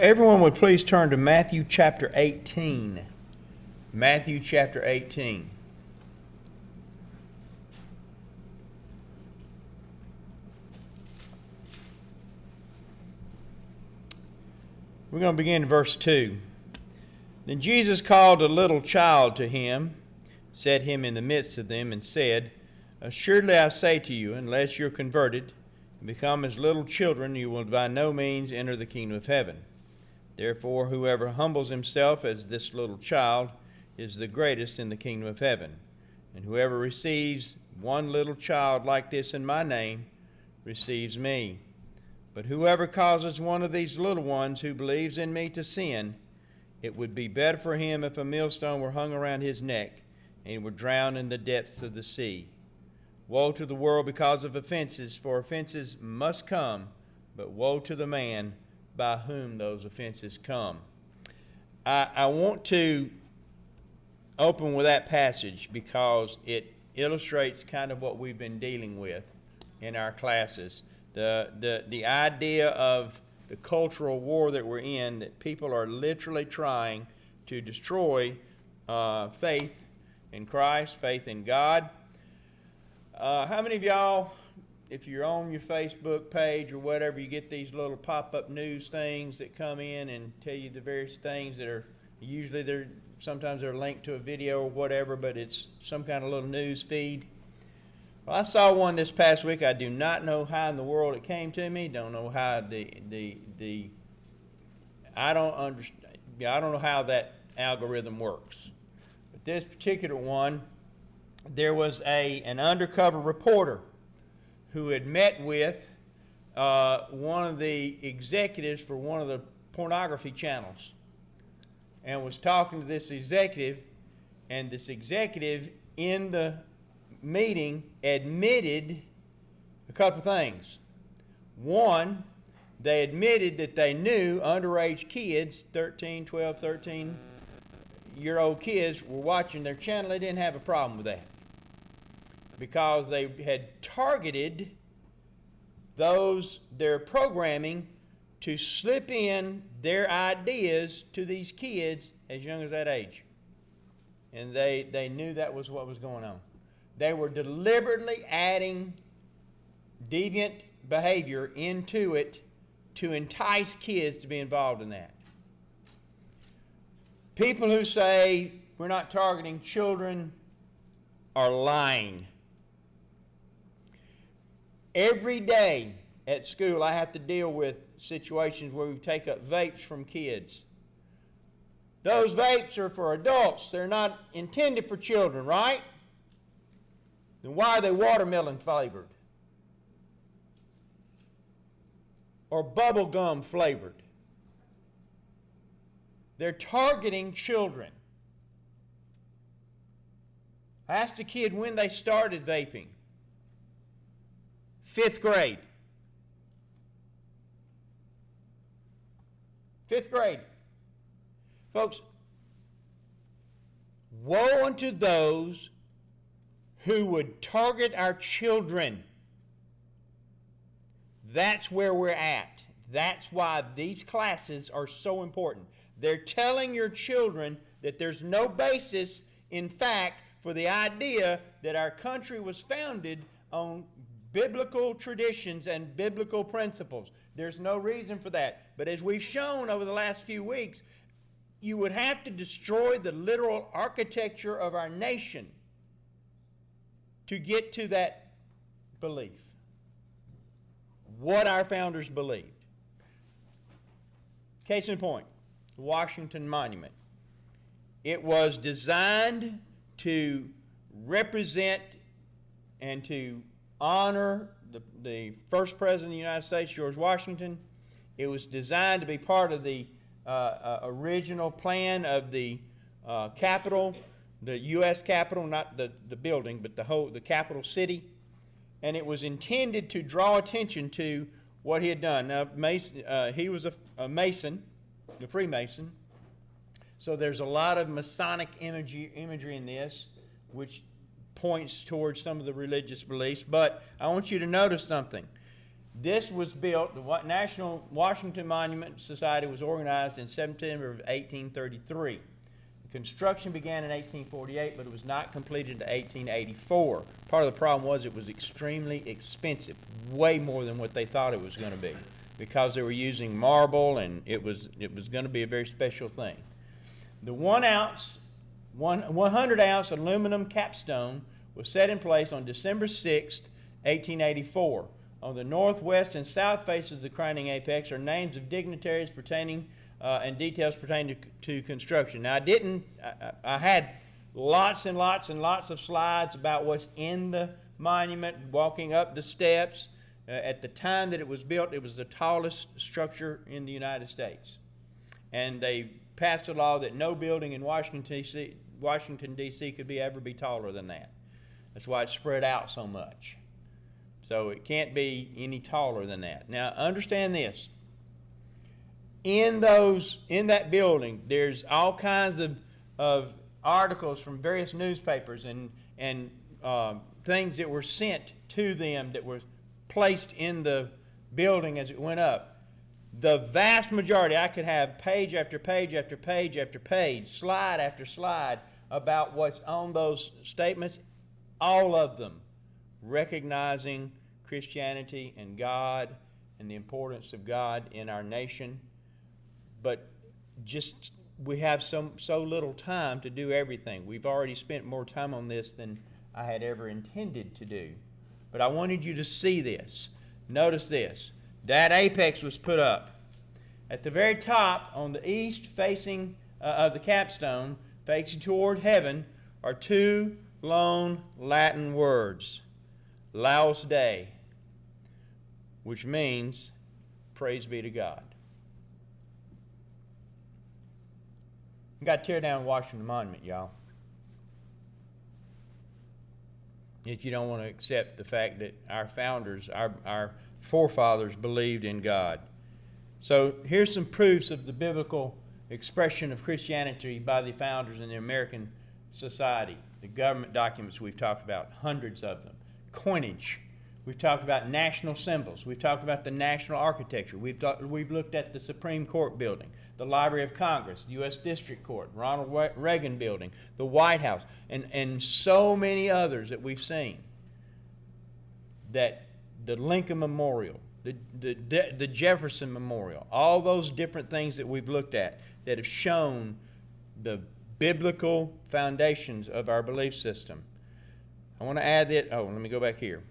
Everyone would please turn to Matthew chapter 18. Matthew chapter 18. We're going to begin in verse 2. Then Jesus called a little child to him, set him in the midst of them, and said, Assuredly I say to you, unless you're converted and become as little children, you will by no means enter the kingdom of heaven. Therefore, whoever humbles himself as this little child is the greatest in the kingdom of heaven. And whoever receives one little child like this in my name receives me. But whoever causes one of these little ones who believes in me to sin, it would be better for him if a millstone were hung around his neck and he were drowned in the depths of the sea. Woe to the world because of offenses, for offenses must come, but woe to the man by whom those offenses come. I want to open with that passage because it illustrates kind of what we've been dealing with in our classes. The idea of the cultural war that we're in, that people are literally trying to destroy faith in Christ, faith in God. How many of y'all, if you're on your Facebook page or whatever, you get these little pop-up news things that come in and tell you the various things that are, usually sometimes they're linked to a video or whatever, but it's some kind of little news feed. Well, I saw one this past week. I do not know how in the world it came to me. Don't know how I don't understand. I don't know how that algorithm works. But this particular one, there was an undercover reporter who had met with one of the executives for one of the pornography channels and was talking to this executive, and this executive in the meeting admitted a couple of things. One, they admitted that they knew underage kids, 12, 13-year-old kids, were watching their channel. They didn't have a problem with that because they had targeted their programming to slip in their ideas to these kids as young as that age. And they knew that was what was going on. They were deliberately adding deviant behavior into it to entice kids to be involved in that. People who say we're not targeting children are lying. Every day at school I have to deal with situations where we take up vapes from kids. Those vapes are for adults. They're not intended for children, right? Then why are they watermelon flavored? Or bubble gum flavored? They're targeting children. I asked a kid when they started vaping. 5th grade. 5th grade. Folks, woe unto those who would target our children. That's where we're at. That's why these classes are so important. They're telling your children that there's no basis, in fact, for the idea that our country was founded on biblical traditions and biblical principles. There's no reason for that. But as we've shown over the last few weeks, you would have to destroy the literal architecture of our nation to get to that belief. What our founders believed. Case in point, the Washington Monument. It was designed to represent and to honor the first president of the United States, George Washington. It was designed to be part of the original plan of the Capitol, the U.S. Capitol, not the building, but the capital city. And it was intended to draw attention to what he had done. Now, he was a Mason, a Freemason. So there's a lot of Masonic imagery in this, which points towards some of the religious beliefs. But I want you to notice something. This was built, the National Washington Monument Society was organized in September of 1833. Construction began in 1848, but it was not completed until 1884. Part of the problem was it was extremely expensive, way more than what they thought it was going to be, because they were using marble, and it was going to be a very special thing. The 100-ounce aluminum capstone was set in place on December 6, 1884. On the northwest and south faces of the crowning apex are names of dignitaries pertaining and details pertaining to construction. Now, I had lots and lots and lots of slides about what's in the monument, walking up the steps. At the time that it was built, it was the tallest structure in the United States. And they passed a law that no building in Washington, D.C. could ever be taller than that. That's why it's spread out so much. So it can't be any taller than that. Now, understand this. In that building, there's all kinds of articles from various newspapers and things that were sent to them that were placed in the building as it went up. The vast majority, I could have page after page after page after page, slide after slide about what's on those statements, all of them recognizing Christianity and God and the importance of God in our nation. But just we have so little time to do everything. We've already spent more time on this than I had ever intended to do. But I wanted you to see this. Notice this. That apex was put up. At the very top, on the east facing of the capstone, facing toward heaven, are two long Latin words, Laus Dei, which means praise be to God. You got to tear down Washington Monument, y'all, if you don't want to accept the fact that our founders, our forefathers believed in God. So here's some proofs of the biblical expression of Christianity by the founders in the American society. The government documents we've talked about, hundreds of them. Coinage. We've talked about national symbols. We've talked about the national architecture. We've looked at the Supreme Court building, the Library of Congress, the U.S. District Court, Ronald Reagan building, the White House, and so many others that we've seen. That the Lincoln Memorial, the Jefferson Memorial, all those different things that we've looked at that have shown the biblical foundations of our belief system. I want to add that. Let me go back here.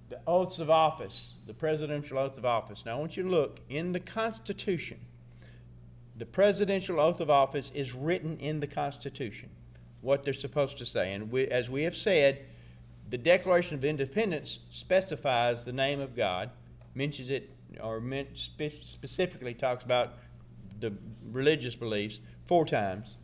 The oaths of office, the presidential oath of office. Now I want you to look in the Constitution. The presidential oath of office is written in the Constitution, what they're supposed to say. And as we have said, the Declaration of Independence specifies the name of God, mentions it, or specifically talks about the religious beliefs 4 times.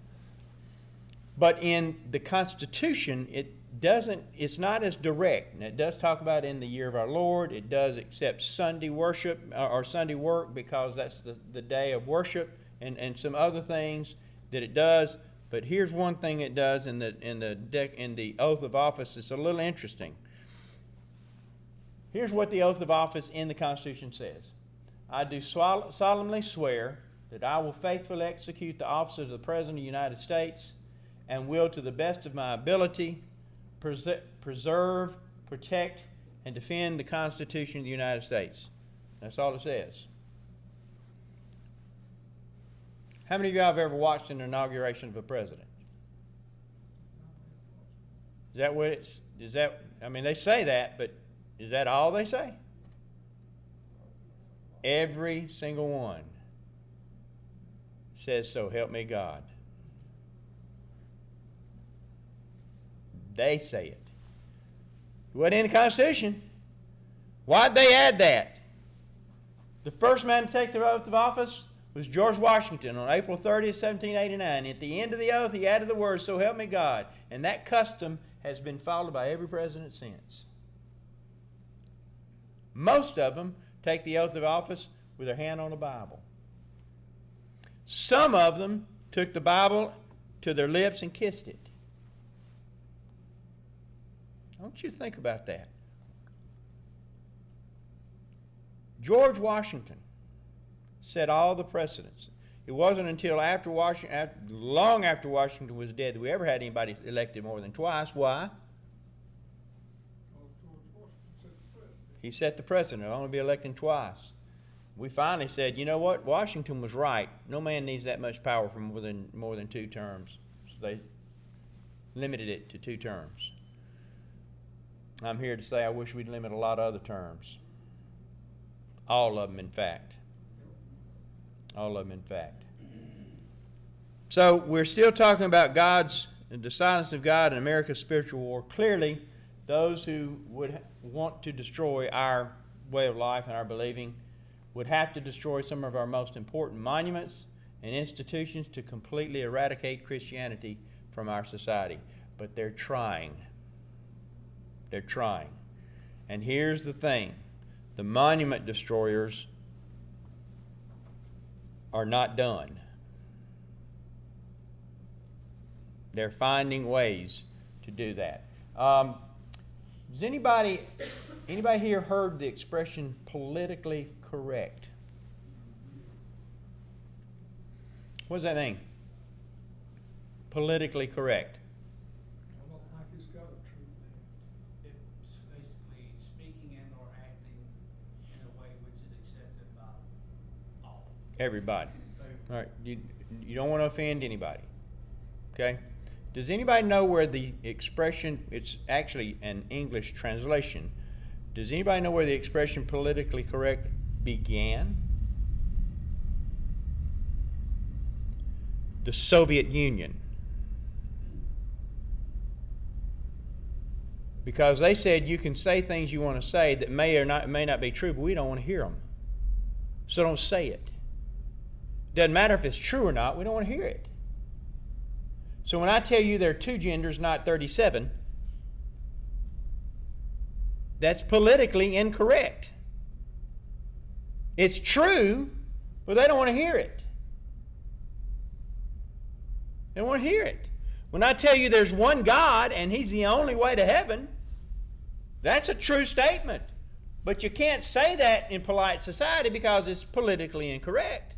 But in the Constitution, it's not as direct. And it does talk about in the year of our Lord. It does accept Sunday worship or Sunday work because that's the day of worship, and some other things that it does. But here's one thing it does in the oath of office. It's a little interesting. Here's what the oath of office in the Constitution says. I do solemnly swear that I will faithfully execute the office of the President of the United States and will, to the best of my ability, preserve, protect, and defend the Constitution of the United States. That's all it says. How many of you have ever watched an inauguration of a president? Is that what it's, is that, I mean, they say that, but is that all they say? Every single one says, so help me God. They say it. It wasn't in the Constitution. Why'd they add that? The first man to take the oath of office was George Washington on April 30th, 1789. At the end of the oath, he added the words, so help me God. And that custom has been followed by every president since. Most of them take the oath of office with their hand on the Bible. Some of them took the Bible to their lips and kissed it. I want you to think about that. George Washington set all the precedents. It wasn't until long after Washington was dead that we ever had anybody elected more than twice. Why? He set the precedent. He'll only be elected twice. We finally said, you know what? Washington was right. No man needs that much power for more than 2 terms. So they limited it to 2 terms. I'm here to say I wish we'd limit a lot of other terms. All of them, in fact. All of them, in fact. So we're still talking about the silence of God and America's spiritual war. Clearly, those who would want to destroy our way of life and our believing would have to destroy some of our most important monuments and institutions to completely eradicate Christianity from our society. But they're trying. They're trying. And here's the thing. The monument destroyers are not done. They're finding ways to do that. Does anybody here heard the expression politically correct? What does that mean? Politically correct. I don't think it's got a true meaning. It's basically speaking and or acting in a way which is accepted by all. Everybody. All right. You don't want to offend anybody. Okay? Does anybody know where the expression, it's actually an English translation, does anybody know where the expression politically correct began? The Soviet Union. Because they said you can say things you want to say that may not be true, but we don't want to hear them. So don't say it. Doesn't matter if it's true or not, we don't want to hear it. So when I tell you there are 2 genders, not 37, that's politically incorrect. It's true, but they don't want to hear it. They don't want to hear it. When I tell you there's one God and He's the only way to heaven, that's a true statement. But you can't say that in polite society because it's politically incorrect.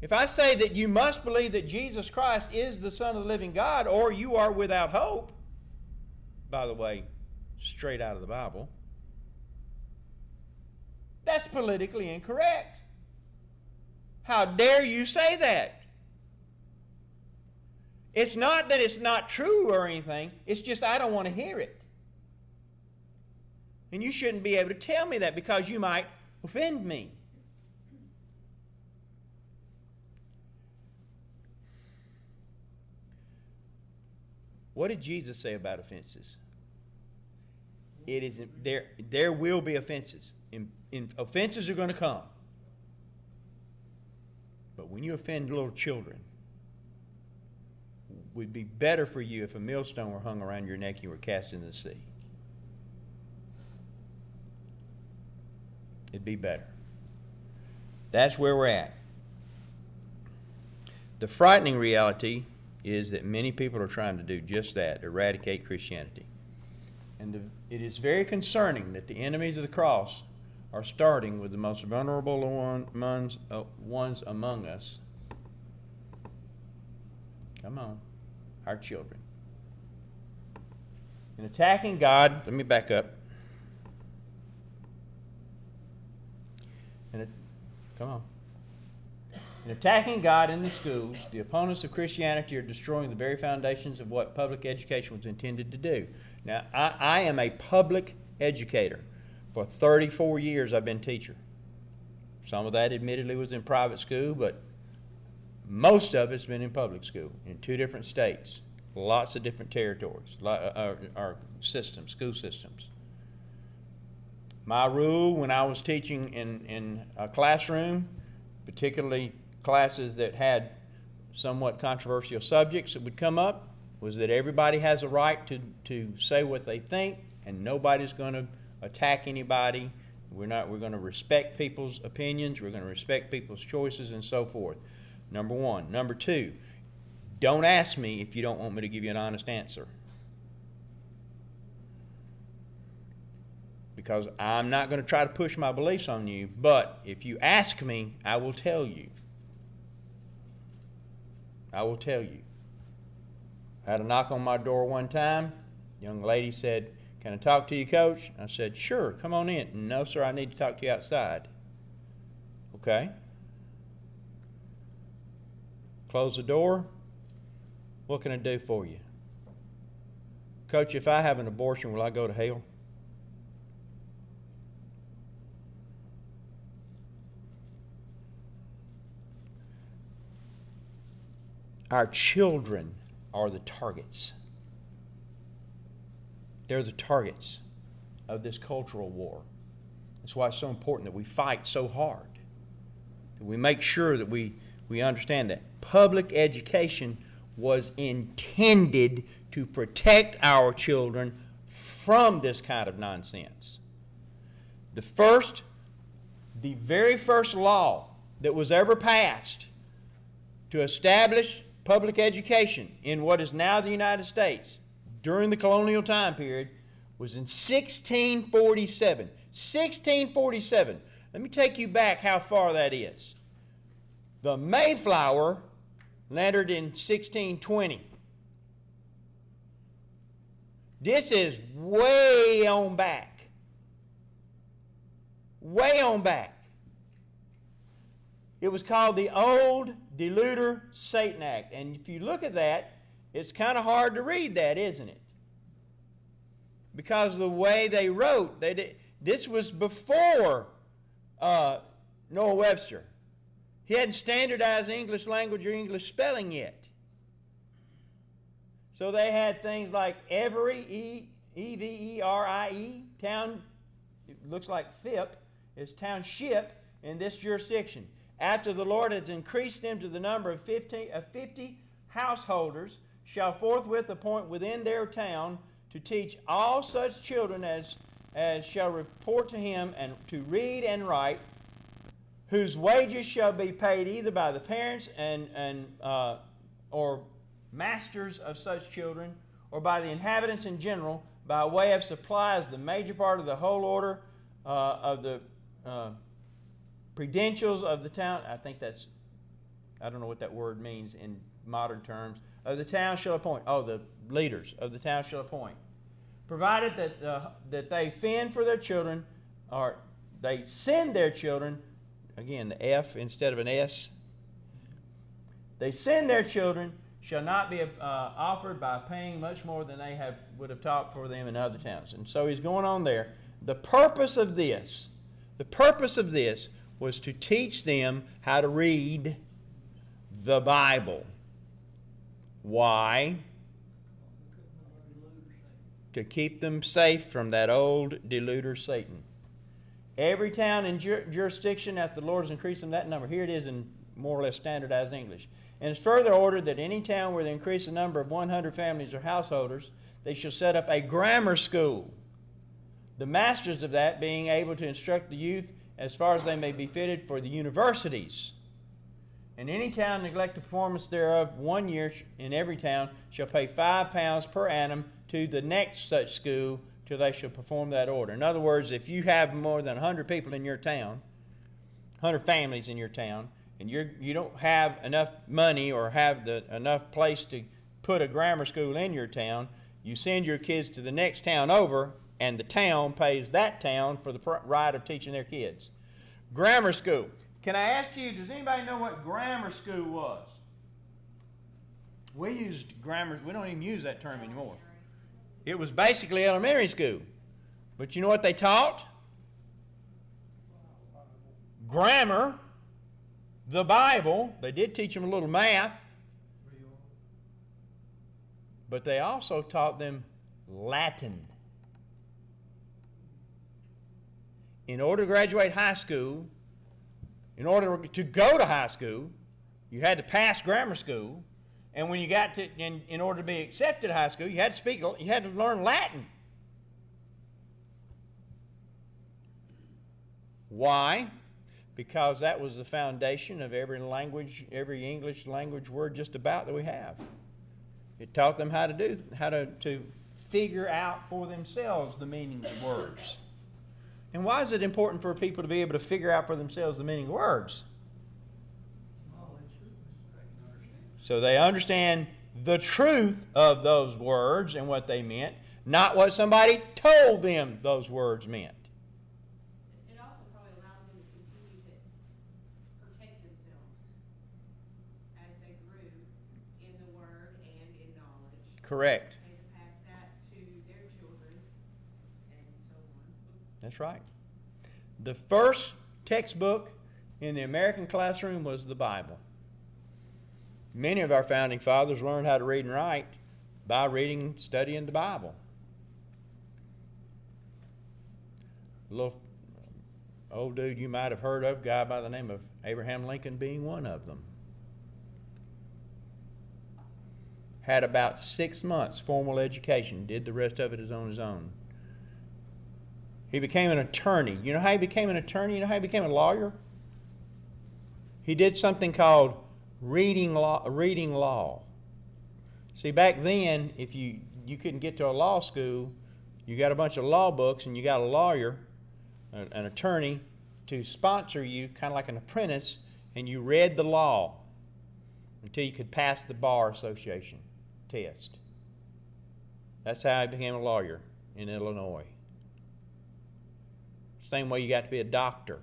If I say that you must believe that Jesus Christ is the Son of the living God or you are without hope, by the way, straight out of the Bible, that's politically incorrect. How dare you say that? It's not that it's not true or anything. It's just I don't want to hear it. And you shouldn't be able to tell me that because you might offend me. What did Jesus say about offenses? It is there will be offenses. Offenses are going to come. But when you offend little children, it would be better for you if a millstone were hung around your neck and you were cast into the sea. It'd be better. That's where we're at. The frightening reality is that many people are trying to do just that, eradicate Christianity. And it is very concerning that the enemies of the cross are starting with the most vulnerable ones among us. Come on, our children. In attacking God, let me back up. Come on. In attacking God in the schools, the opponents of Christianity are destroying the very foundations of what public education was intended to do. Now, I am a public educator. For 34 years, I've been teacher. Some of that, admittedly, was in private school, but most of it's been in public school in 2 different states, lots of different territories, our systems, school systems. My rule when I was teaching in a classroom, particularly classes that had somewhat controversial subjects that would come up, was that everybody has a right to say what they think, and nobody's going to attack anybody. We're going to respect people's opinions. We're going to respect people's choices and so forth. Number 1. Number 2, don't ask me if you don't want me to give you an honest answer. because I'm not going to try to push my beliefs on you, but if you ask me, I will tell you. I will tell you. I had a knock on my door one time. A young lady said, "Can I talk to you, Coach?" I said, "Sure, come on in." "No, sir, I need to talk to you outside." "Okay." Close the door. "What can I do for you?" "Coach, if I have an abortion, will I go to hell?" Our children are the targets. They're the targets of this cultural war. That's why it's so important that we fight so hard. That we make sure that we understand that public education was intended to protect our children from this kind of nonsense. The very first law that was ever passed to establish public education in what is now the United States during the colonial time period was in 1647. 1647. Let me take you back how far that is. The Mayflower landed in 1620. This is way on back. Way on back. It was called the Old Deluder-Satan Act. And if you look at that, it's kind of hard to read that, isn't it? Because of the way they wrote. This was before Noah Webster. He hadn't standardized English language or English spelling yet. So they had things like every, E-V-E-R-I-E, town, it looks like FIP, is township in this jurisdiction. After the Lord has increased them to the number of 50 householders, shall forthwith appoint within their town to teach all such children as shall report to him and to read and write, whose wages shall be paid either by the parents or masters of such children, or by the inhabitants in general, by way of supply as the major part of the whole order of the credentials of the town. I don't know what that word means in modern terms. Of the town shall appoint. The leaders of the town shall appoint. Provided that they fend for their children, or they send their children, again, the F instead of an S. They send their children shall not be offered by paying much more than they would have taught for them in other towns. And so he's going on there. The purpose of this was to teach them how to read the Bible. Why? To keep them safe from that old deluder Satan. Every town and jurisdiction after the Lord has increased them that number. Here it is in more or less standardized English. And it's further ordered that any town where they increase the number of 100 families or householders, they shall set up a grammar school. The masters of that being able to instruct the youth as far as they may be fitted for the universities. And any town neglect the performance thereof 1 year in every town shall pay £5 per annum to the next such school till they shall perform that order. In other words, if you have more than 100 people in your town, 100 families in your town, and you don't have enough money or have enough place to put a grammar school in your town, you send your kids to the next town over, and the town pays that town for the right of teaching their kids. Grammar school. Can I ask you, does anybody know what grammar school was? We used grammar, we don't even use that term anymore. It was basically elementary school. But you know what they taught? Grammar, the Bible. They did teach them a little math. But they also taught them Latin. In order to graduate high school, in order to go to high school, you had to pass grammar school. And when you got to, in order to be accepted to high school, you had to learn Latin. Why? Because that was the foundation of every language, every English language word just about that we have. It taught them how to figure out for themselves the meanings of words. And why is it important for people to be able to figure out for themselves the meaning of words? Knowledge, they can understand. So they understand the truth of those words and what they meant, not what somebody told them those words meant. It also probably allowed them to continue to protect themselves as they grew in the word and in knowledge. Correct. And to pass that to their children and so on. That's right. The first textbook in the American classroom was the Bible. Many of our founding fathers learned how to read and write by reading, studying the Bible. A little old dude you might have heard of, a guy by the name of Abraham Lincoln being one of them. Had about 6 months formal education, did the rest of it on his own. He became an attorney. You know how he became an attorney? You know how he became a lawyer? He did something called reading law. See, back then, if you couldn't get to a law school, you got a bunch of law books and you got a lawyer, an attorney, to sponsor you, kind of like an apprentice, and you read the law until you could pass the Bar Association test. That's how I became a lawyer in Illinois. Same way you got to be a doctor.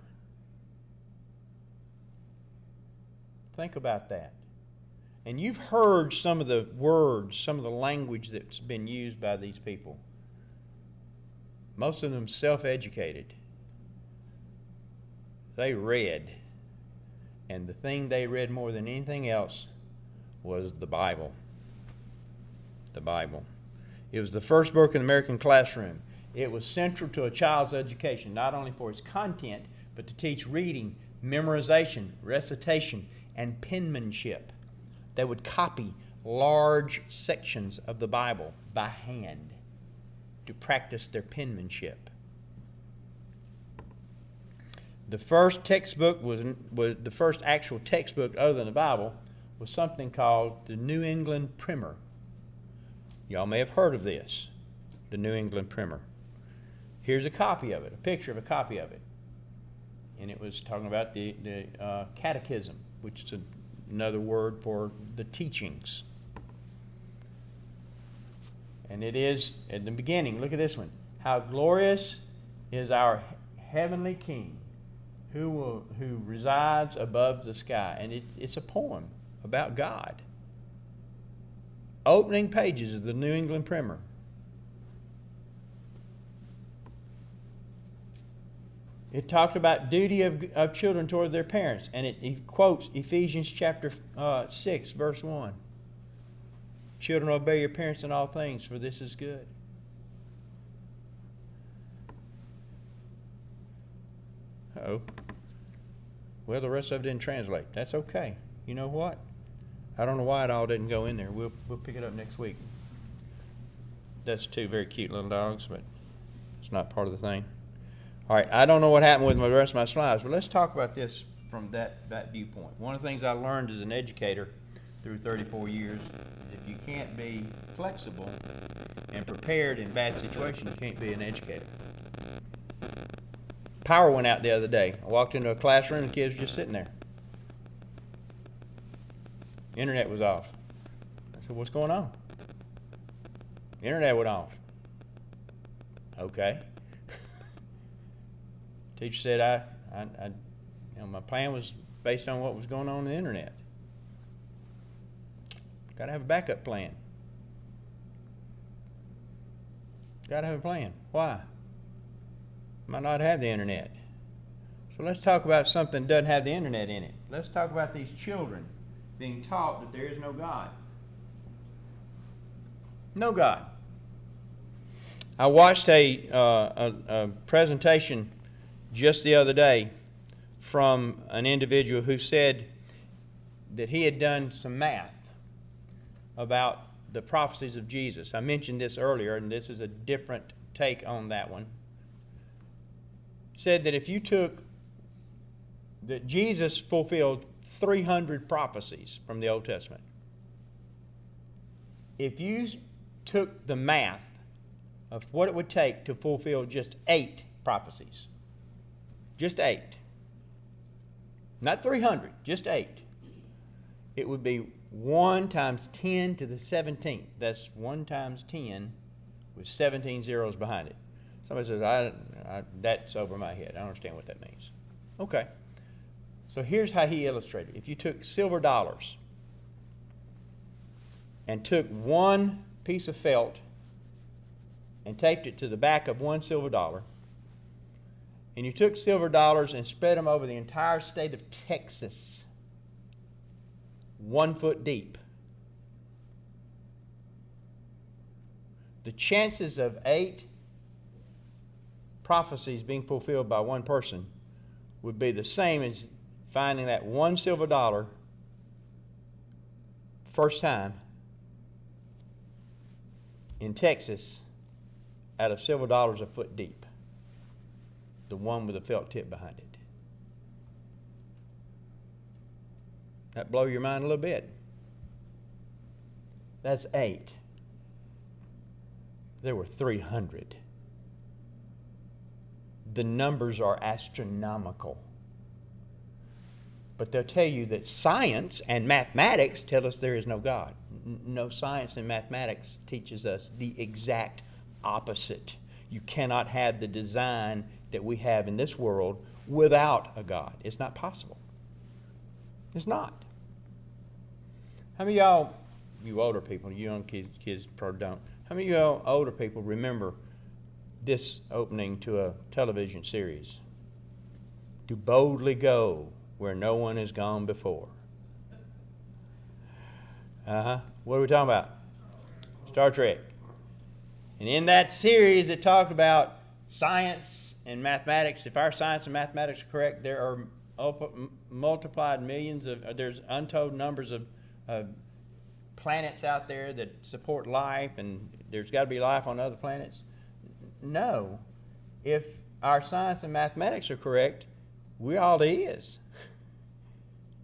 Think about that. And you've heard some of the words, some of the language that's been used by these people. Most of them self-educated. They read. And the thing they read more than anything else was the Bible. The Bible. It was the first book in the American classroom. It was central to a child's education, not only for its content, but to teach reading, memorization, recitation, and penmanship. They would copy large sections of the Bible by hand to practice their penmanship. The first textbook was the first actual textbook other than the Bible was something called the New England Primer. Y'all may have heard of this, the New England Primer. Here's a copy of it, a picture of a copy of it. And it was talking about the catechism, which is another word for the teachings. And it is, at the beginning, look at this one. How glorious is our heavenly King who resides above the sky. And it's a poem about God. Opening pages of the New England Primer. It talked about duty of children toward their parents. And it quotes Ephesians chapter 6, verse 1. Children, obey your parents in all things, for this is good. Uh-oh. Well, the rest of it didn't translate. That's okay. You know what? I don't know why it all didn't go in there. We'll pick it up next week. That's two very cute little dogs, but it's not part of the thing. All right, I don't know what happened with the rest of my slides, but let's talk about this from that viewpoint. One of the things I learned as an educator through 34 years is if you can't be flexible and prepared in bad situations, you can't be an educator. Power went out the other day. I walked into a classroom and the kids were just sitting there. Internet was off. I said, what's going on? Internet went off. Okay. Teacher said, my plan was based on what was going on the internet. Got to have a backup plan. Got to have a plan. Why? Might not have the internet. So let's talk about something that doesn't have the internet in it. Let's talk about these children being taught that there is no God. No God. I watched a presentation just the other day from an individual who said that he had done some math about the prophecies of Jesus. I mentioned this earlier, and this is a different take on that one. Said that if you took that Jesus fulfilled 300 prophecies from the Old Testament. If you took the math of what it would take to fulfill just 8 prophecies, just 8. Not 300, just 8. It would be 1 times 10 to the 17th. That's 1 times 10 with 17 zeros behind it. Somebody says, that's over my head. I don't understand what that means. Okay. So here's how he illustrated. If you took silver dollars and took one piece of felt and taped it to the back of one silver dollar, and you took silver dollars and spread them over the entire state of Texas, 1 foot deep, the chances of 8 prophecies being fulfilled by one person would be the same as finding that one silver dollar first time in Texas out of silver dollars a foot deep, the one with a felt tip behind it. That blow your mind a little bit? That's 8. There were 300. The numbers are astronomical. But they'll tell you that science and mathematics tell us there is no God. No, science and mathematics teaches us the exact opposite. You cannot have the design that we have in this world without a God. It's not possible. It's not. How many of y'all, you older people, you young kids probably don't, how many of y'all older people remember this opening to a television series? To boldly go where no one has gone before. What are we talking about? Star Trek. And in that series, it talked about science and mathematics. If our science and mathematics are correct, there are multiplied millions of, there's untold numbers of planets out there that support life, and there's got to be life on other planets. No. If our science and mathematics are correct, we're all there is.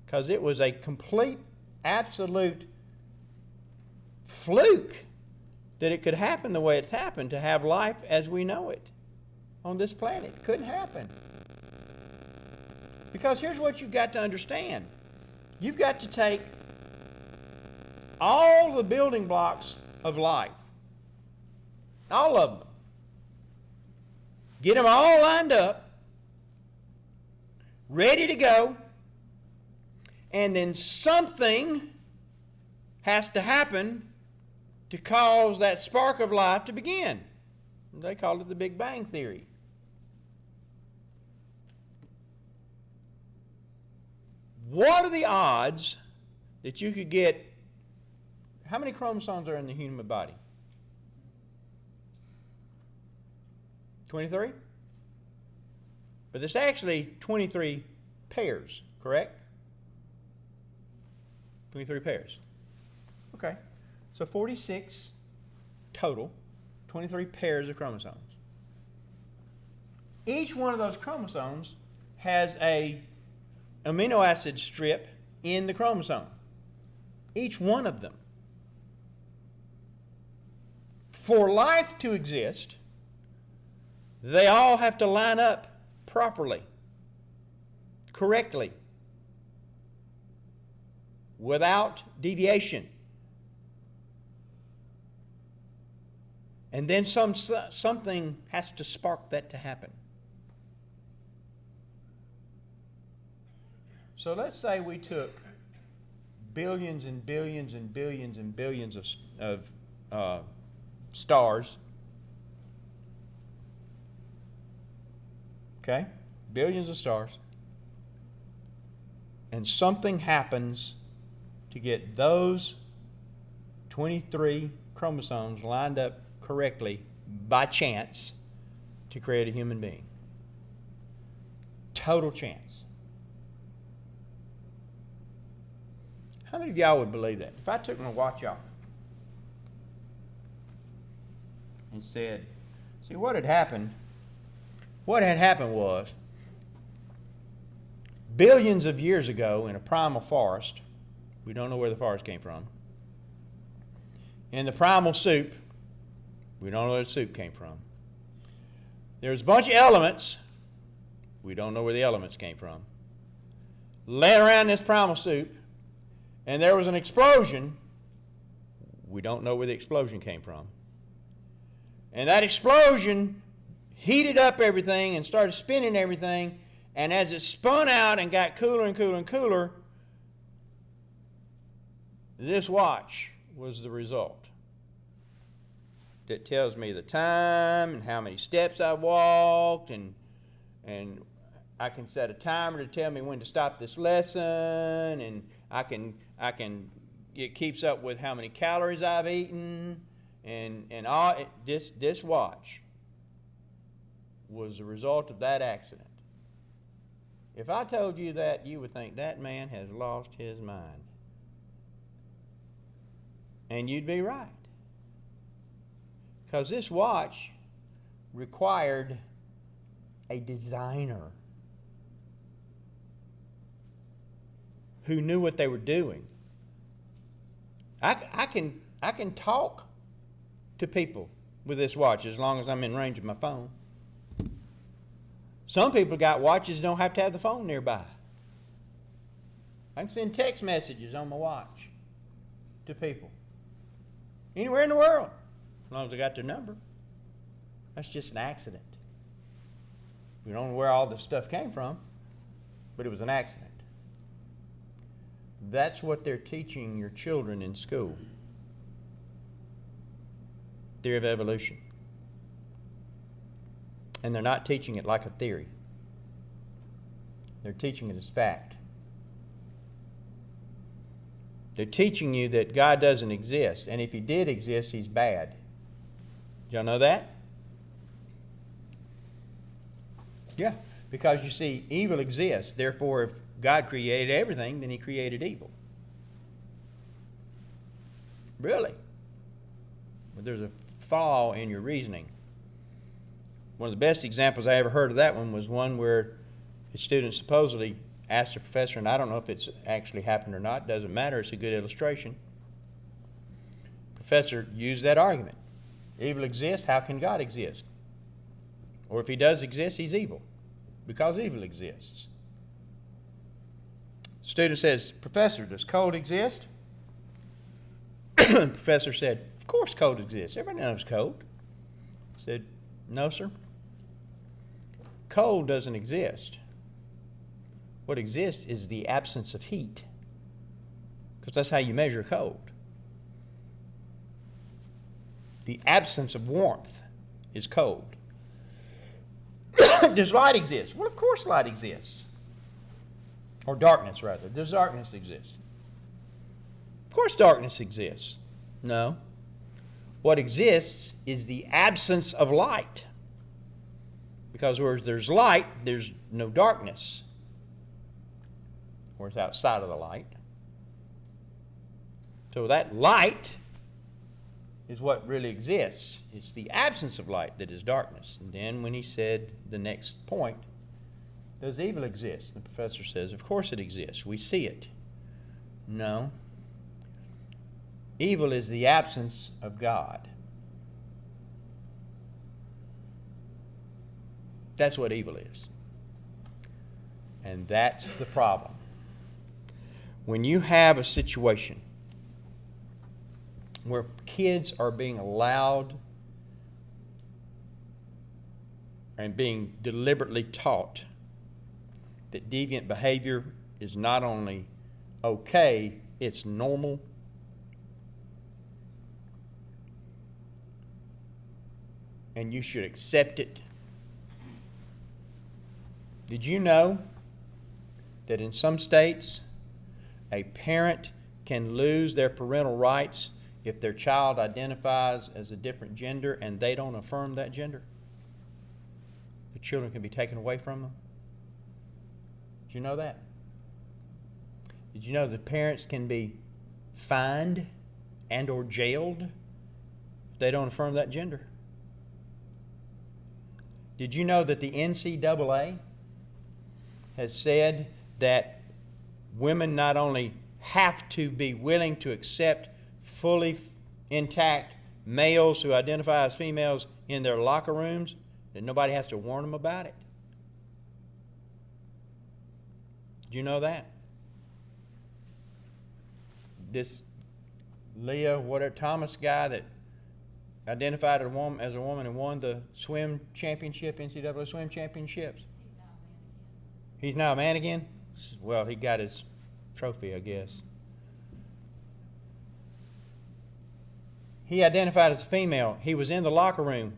Because it was a complete, absolute fluke that it could happen the way it's happened, to have life as we know it on this planet. It couldn't happen. Because here's what you've got to understand. You've got to take all the building blocks of life, all of them, get them all lined up, ready to go, and then something has to happen to cause that spark of life to begin. They call it the Big Bang Theory. What are the odds that you could get? How many chromosomes are in the human body? 23? But there's actually 23 pairs, correct? 23 pairs. Okay. So 46 total, 23 pairs of chromosomes. Each one of those chromosomes has a amino acid strip in the chromosome. Each one of them. For life to exist, they all have to line up properly, correctly, without deviation. And then something has to spark that to happen. So let's say we took billions and billions and billions and billions of stars. Okay? Billions of stars. And something happens to get those 23 chromosomes lined up correctly by chance to create a human being. Total chance. How many of y'all would believe that? If I took my watch off and said, see, what had happened was, billions of years ago in a primal forest, we don't know where the forest came from, in the primal soup, we don't know where the soup came from, there's a bunch of elements We don't know where the elements came from. Laying around this primal soup, and there was an explosion. We don't know where the explosion came from. And that explosion heated up everything and started spinning everything. And as it spun out and got cooler and cooler and cooler, this watch was the result. That tells me the time and how many steps I walked, and I can set a timer to tell me when to stop this lesson, and it keeps up with how many calories I've eaten, and all this watch was the result of that accident. If I told you that, you would think that man has lost his mind. And you'd be right. Because this watch required a designer who knew what they were doing. I can talk to people with this watch as long as I'm in range of my phone. Some people got watches that don't have to have the phone nearby. I can send text messages on my watch to people anywhere in the world, as long as I got their number. That's just an accident. We don't know where all this stuff came from, but it was an accident. That's what they're teaching your children in school. Theory of evolution. And they're not teaching it like a theory. They're teaching it as fact. They're teaching you that God doesn't exist, and if He did exist, He's bad. Did y'all know that? Yeah, because you see, evil exists. Therefore, if God created everything, then He created evil. Really? But there's a flaw in your reasoning. One of the best examples I ever heard of that one was one where a student supposedly asked a professor, and I don't know if it's actually happened or not, doesn't matter, it's a good illustration. Professor used that argument. Evil exists, how can God exist? Or if He does exist, He's evil, because evil exists. Student says, Professor, does cold exist? Professor said, of course cold exists. Everybody knows cold. Said, no, sir. Cold doesn't exist. What exists is the absence of heat, because that's how you measure cold. The absence of warmth is cold. Does light exist? Well, of course light exists. Or darkness, rather. Does darkness exist? Of course darkness exists. No. What exists is the absence of light. Because where there's light, there's no darkness. Or it's outside of the light. So that light is what really exists. It's the absence of light that is darkness. And then when he said the next point, does evil exist? The professor says, of course it exists. We see it. No. Evil is the absence of God. That's what evil is. And that's the problem. When you have a situation where kids are being allowed and being deliberately taught that deviant behavior is not only okay, it's normal. And you should accept it. Did you know that in some states, a parent can lose their parental rights if their child identifies as a different gender and they don't affirm that gender? The children can be taken away from them. Did you know that? Did you know that parents can be fined and or jailed if they don't affirm that gender? Did you know that the NCAA has said that women not only have to be willing to accept fully intact males who identify as females in their locker rooms, that nobody has to warn them about it? Did you know that? This Leah, whatever, Thomas guy that identified as a woman and won the swim championship, NCAA swim championships. He's now a man again? Well, he got his trophy, I guess. He identified as a female. He was in the locker room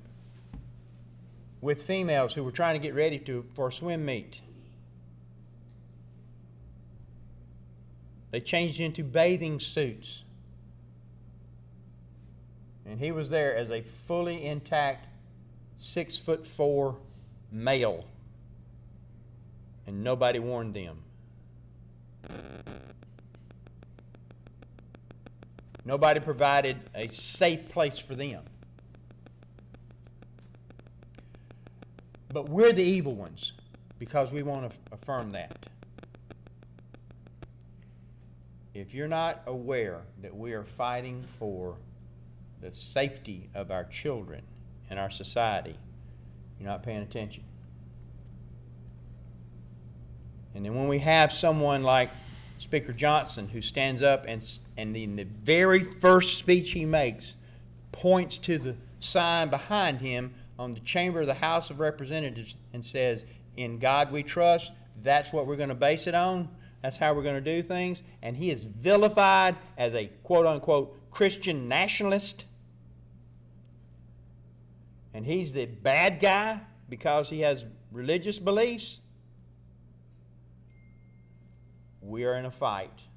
with females who were trying to get ready for a swim meet. They changed into bathing suits. And he was there as a fully intact 6'4" male. And nobody warned them. Nobody provided a safe place for them. But we're the evil ones because we want to affirm that. If you're not aware that we are fighting for the safety of our children and our society, you're not paying attention. And then when we have someone like Speaker Johnson who stands up and in the very first speech he makes points to the sign behind him on the chamber of the House of Representatives and says, "In God we trust," that's what we're going to base it on. That's how we're going to do things. And he is vilified as a quote-unquote Christian nationalist. And he's the bad guy because he has religious beliefs. We are in a fight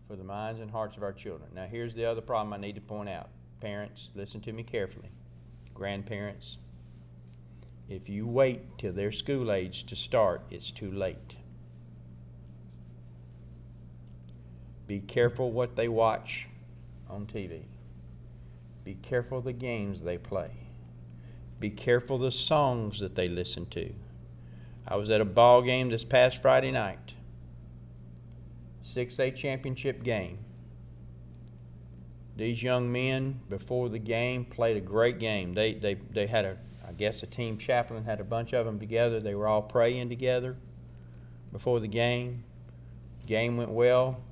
for the minds and hearts of our children. Now, here's the other problem I need to point out. Parents, listen to me carefully. Grandparents, if you wait till their school age to start, it's too late. Be careful what they watch on TV. Be careful the games they play. Be careful the songs that they listen to. I was at a ball game this past Friday night. 6A championship game. These young men, before the game, played a great game. They had a team chaplain had a bunch of them together. They were all praying together before the game. Game went well.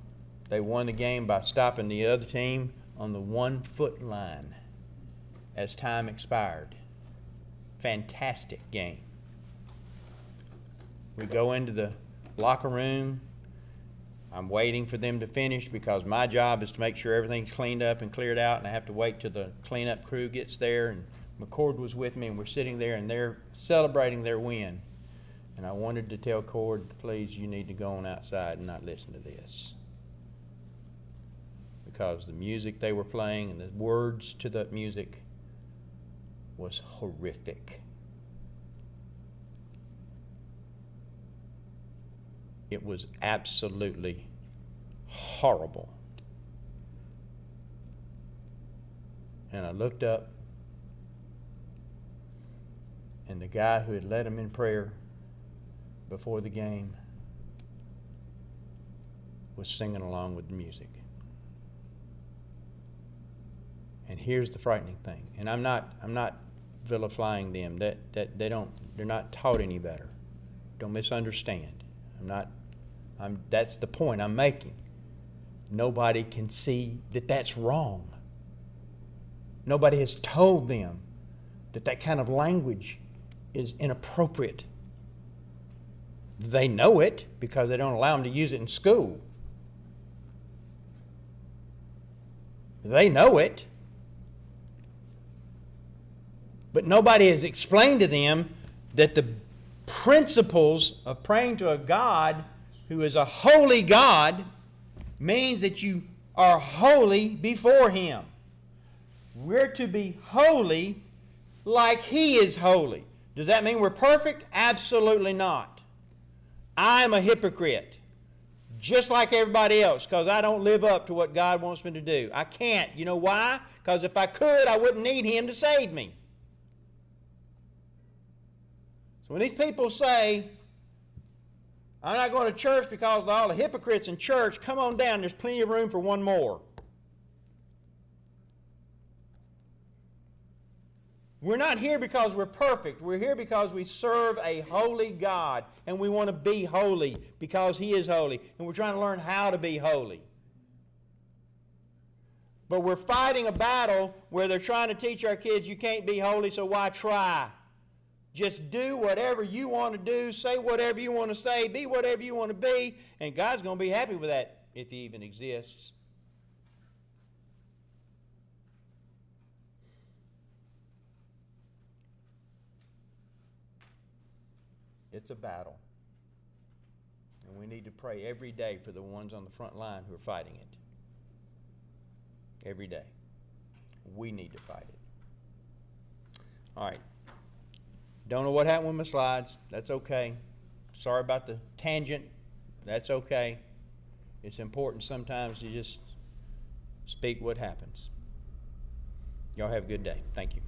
They won the game by stopping the other team on the 1 foot line as time expired. Fantastic game. We go into the locker room. I'm waiting for them to finish because my job is to make sure everything's cleaned up and cleared out, and I have to wait till the cleanup crew gets there. And McCord was with me, and we're sitting there, and they're celebrating their win. And I wanted to tell Cord, please, you need to go on outside and not listen to this. Because the music they were playing and the words to that music was horrific. It was absolutely horrible. And I looked up, and the guy who had led them in prayer before the game was singing along with the music. And here's the frightening thing. And I'm not vilifying them. They're not taught any better. Don't misunderstand. That's the point I'm making. Nobody can see that that's wrong. Nobody has told them that that kind of language is inappropriate. They know it because they don't allow them to use it in school. They know it. But nobody has explained to them that the principles of praying to a God who is a holy God means that you are holy before Him. We're to be holy like He is holy. Does that mean we're perfect? Absolutely not. I'm a hypocrite, just like everybody else, because I don't live up to what God wants me to do. I can't. You know why? Because if I could, I wouldn't need Him to save me. So when these people say, I'm not going to church because of all the hypocrites in church, come on down, there's plenty of room for one more. We're not here because we're perfect. We're here because we serve a holy God, and we want to be holy because He is holy, and we're trying to learn how to be holy. But we're fighting a battle where they're trying to teach our kids, you can't be holy, so why try? Just do whatever you want to do, say whatever you want to say, be whatever you want to be, and God's going to be happy with that if He even exists. It's a battle. And we need to pray every day for the ones on the front line who are fighting it. Every day. We need to fight it. All right. Don't know what happened with my slides. That's okay. Sorry about the tangent. That's okay. It's important sometimes to just speak what happens. Y'all have a good day. Thank you.